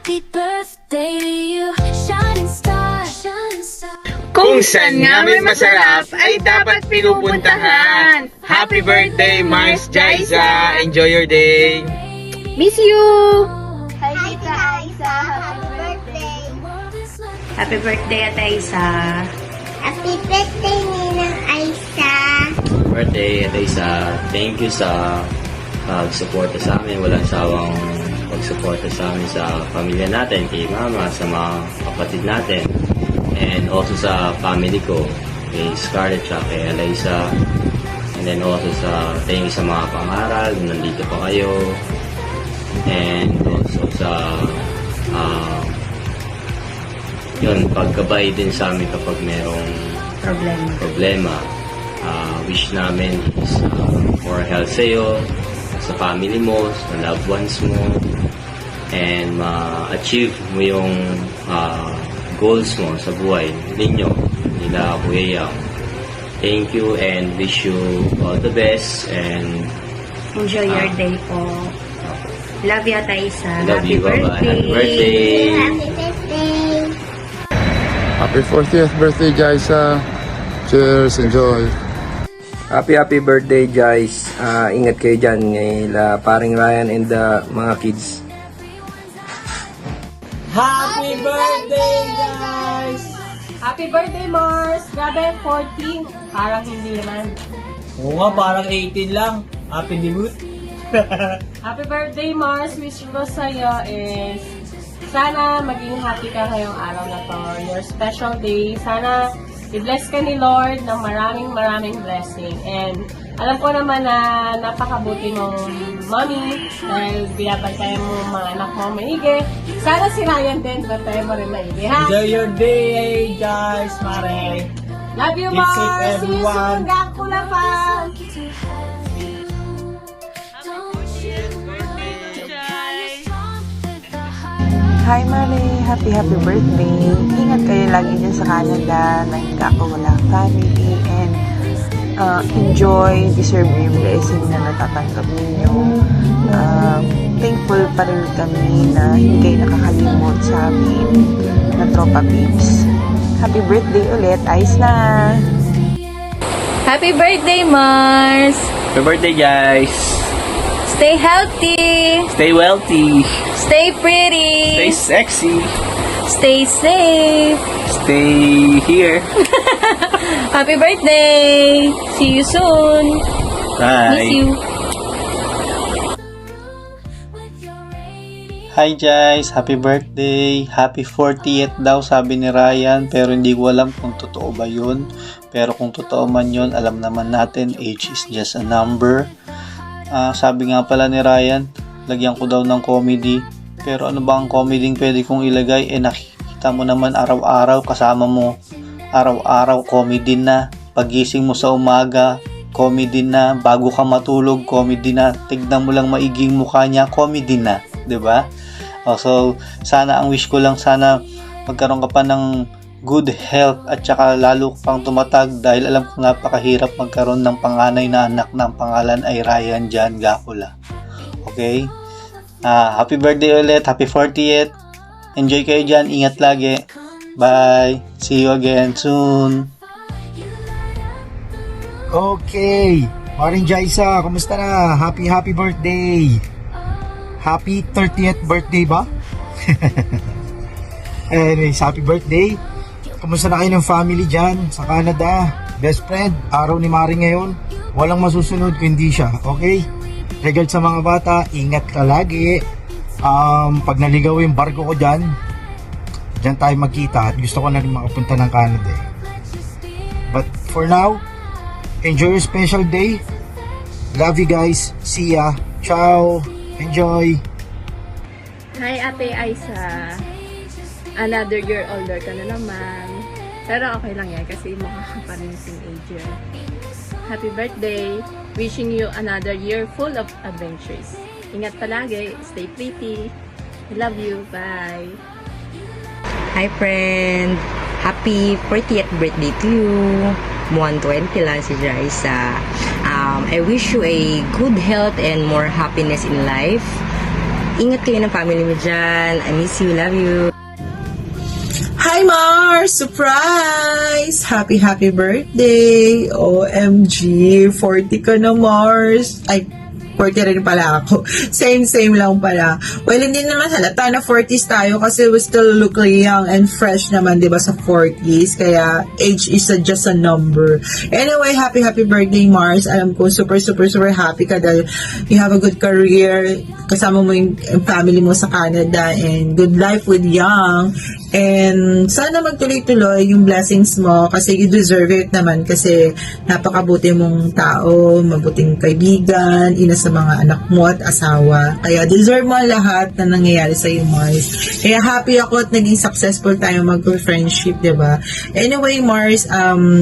Happy birthday to you, shining star, shining star. Kung saan nga may masarap ay dapat pinupuntahan. Happy birthday, Mars Jaisa! Enjoy your day! Miss you! Hi, Tita Aiza. Happy birthday. Happy birthday, Ate Isa. Happy birthday, Ninang Aiza. Birthday at isa, thank you sa pag-suporta sa amin. Walang sawang pag-suporta sa amin sa pamilya natin, kay mama, sa mga kapatid natin, and also sa family ko, kay Scarlett at kay Eliza, and then also thank you sa mga pangaral, nandito pa kayo, and also sa yun, pagkabay din sa amin kapag merong problema. Wish namin is more health sa'yo, sa family mo, sa loved ones mo, and ma-achieve mo yung goals mo sa buhay ninyo, nila Kuya Yang. Thank you and wish you all the best and Enjoy your day po. Love you, Ate Isa. love Happy you. Bye-bye. birthday. Happy birthday. Happy birthday. Happy 40th birthday, Jaisa. Cheers, enjoy. Happy birthday, guys. Ingat kayo dyan. Paring Ryan and the mga kids. Happy birthday, guys! Happy birthday, Mars! Grabe, 14. Parang hindi naman. Oo nga, parang 18 lang. Happy debut. Happy birthday, Mars! Wish ko sa'yo is sana maging happy ka ngayong araw na to. Your special day. Sana i-bless ka ni Lord ng maraming blessing. And alam ko naman na napakabuti mong mommy dahil binabantayan mo mga anak mo maigi. Sana si Ryan din, bantayan mo rin maigi, ha? Enjoy your day, guys, Mare. Love you, Keep Mars! safe, See you everyone. soon! Gakula pa! Hi Mare, happy birthday. Ingat kayo lagi dyan sa Canada, nagkakawala family, and enjoy, deserve yung blessing na natatanggap ninyo. Thankful pa rin kami na hindi kayo nakakalimot sa amin na Tropa Peeps. Happy birthday ulit, ayos na! Happy birthday, Mars! Happy birthday, guys. Stay healthy! Stay wealthy. Stay pretty! Stay sexy. Stay safe! Stay here. Happy birthday! See you soon! Bye. Miss you! Hi guys, happy birthday. Happy 40th daw sabi ni Ryan, pero hindi ko alam kung totoo ba yun. Pero kung totoo man yun, alam naman natin age is just a number. Sabi nga pala ni Ryan, lagyan ko daw ng comedy. Pero ano ba ang comedy pwede kong ilagay? Nakikita mo naman araw-araw kasama mo. Araw-araw comedy na. Pagising mo sa umaga, comedy na. Bago ka matulog, comedy na. Tignan mo lang maiging mukha niya, comedy na. 'Di ba? So, sana ang wish ko lang, sana magkaroon ka pa ng good health at saka lalo pang tumatag dahil alam ko napakahirap magkaroon ng panganay na anak ng pangalan ay Ryan Jan Gakula. Okay? Happy birthday ulit. Happy 40th. Enjoy kayo dyan. Ingat lagi. Bye. See you again soon. Okay. Paring Jaisa, kumusta na? Happy birthday. Happy 30th birthday ba? Anyways, happy birthday. Kumusta na kayo ng family dyan sa Canada? Best friend, araw ni Mari ngayon. Walang masusunod kung hindi siya. Okay? Regard sa mga bata, ingat ka lagi. Pag naligaw yung barko ko dyan tayo magkita at gusto ko na rin makapunta ng Canada. But for now, enjoy your special day. Love you guys. See ya. Ciao. Enjoy. Hi, Ate Aiza. Another year older ka na naman. Pero okay lang yan kasi mukha ka pa rin teenager. Happy birthday! Wishing you another year full of adventures. Ingat palagi. Stay pretty. I love you. Bye! Hi friend! Happy 40th birthday to you! 120 lang si Jaisa. I wish you a good health and more happiness in life. ingat kayo ng family mo dyan. I miss you, love you. Hi Mars! Surprise! Happy birthday! OMG! 40 ka na Mars! Ay, 40 rin pala ako. Same lang pala. Well, hindi naman halata na 40s tayo kasi we still look young and fresh naman, di ba, sa 40s. Kaya, age is just a number. Anyway, happy birthday, Mars. Alam ko, super happy ka dahil you have a good career. Kasama mo yung family mo sa Canada and good life with Young. And sana magtuloy-tuloy yung blessings mo kasi you deserve it naman kasi napakabuti mong tao, mabuting kaibigan, ina sa mga anak mo at asawa. Kaya deserve mo lahat na nangyayari sa iyo, Mars. Kaya happy ako at naging successful tayo mag-friendship, diba? Anyway, Mars,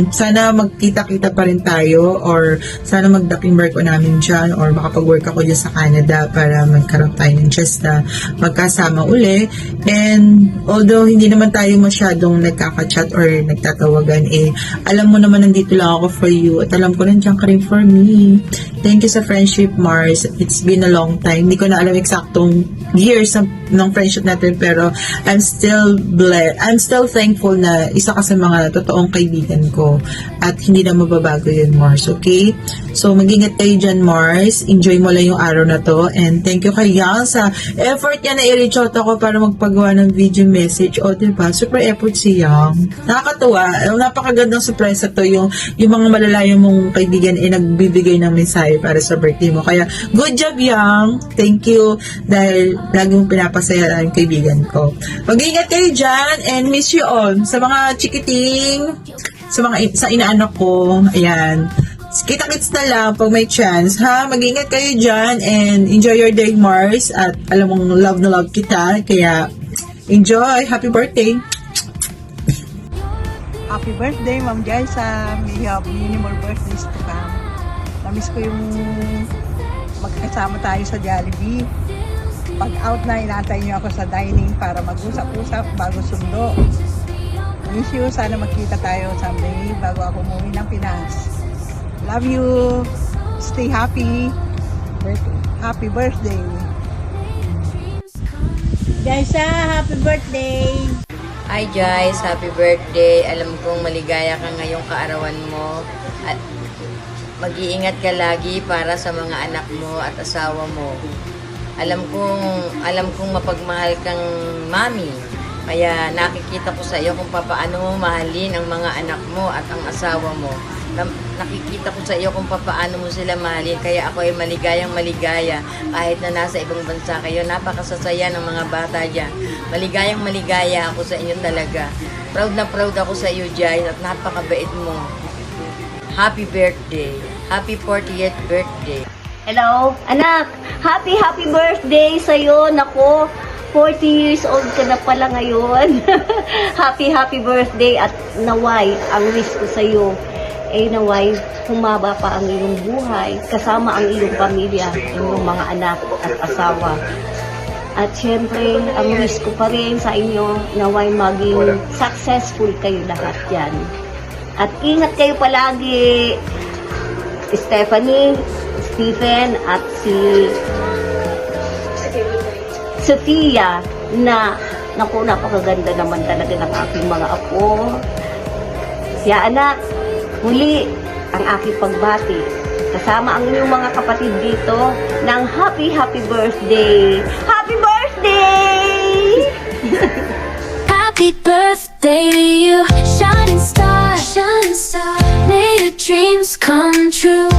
sana magkita-kita pa rin tayo or sana magdaking work ko namin dyan or makapag-work ako dyan sa Canada para magkaroon tayo ng chance na magkasama uli. And although hindi naman tayo masyadong nagkaka-chat or nagtatawagan, alam mo naman nandito lang ako for you at alam ko nandiyan ka rin for me. Thank you sa friendship, Mars. It's been a long time. Hindi ko na alam eksaktong years ng friendship natin pero I'm still blessed. I'm still thankful na isa ka sa mga totoong kaibigan ko at hindi na mababago yun, Mars. Okay? So, mag-ingat kayo dyan, Mars. Enjoy mo lang yung araw na to and thank you kay Yang sa effort niya na i-reach out ako para magpagawa ng video message. O, diba? Super effort si Yang. Nakakatuwa. Napakagandang surprise to yung mga malalayo mong kaibigan nagbibigay ng mensahe para sa birthday mo. Kaya, good job, Yang. Thank you dahil lagi mong pinapasaya yung kaibigan ko. Mag-ingat kayo dyan and miss you all. Sa mga chikiting, sa inaanak ko, ayan. Kita-kits na lang pag may chance, ha? Mag-ingat kayo dyan and enjoy your day, Mars. At alam mong love na love kita. Kaya, enjoy. Happy birthday. Happy birthday, Ma'am Jaisa. May have many more birthdays to come. Namiss ko yung magkasama tayo sa Jollibee. Pag out na, inatay niyo ako sa dining para mag-usap-usap bago sundo. Miss you. Sana magkita tayo someday bago ako umuwi ng Pinas. Love you. Stay happy. Happy birthday. Jaisa, happy birthday! Hi Joyce, happy birthday. Alam kong maligaya ka ngayong kaarawan mo at mag-iingat ka lagi para sa mga anak mo at asawa mo. Alam kong mapagmahal kang mami. Kaya nakikita ko sa iyo kung paano mo mahalin ang mga anak mo at ang asawa mo. Nakikita ko sa iyo kung paano mo sila mahalin. Kaya ako ay maligaya kahit na nasa ibang bansa kayo. Napakasasaya ng mga bata dyan. Maligaya ako sa inyo talaga. Proud na proud ako sa iyo, Jai, at napakabait mo. Happy birthday. Happy 40th birthday. Hello, anak! Happy birthday sa'yo! Nako, 40 years old ka na pala ngayon. happy birthday at naway, ang wish ko sa'yo naway, humaba pa ang iyong buhay, kasama ang iyong pamilya, iyong mga anak at asawa. At syempre, ang wish ko pa rin sa inyo, naway maging successful kayo lahat yan. At ingat kayo palagi, Stephanie, Stephen, at si Sophia, na naku, napakaganda naman talaga ng aking mga apo. Kaya anak, muli ang aking pagbati kasama ang inyong mga kapatid dito ng happy birthday! Happy birthday! Happy birthday to you, shining star, may your dreams come true.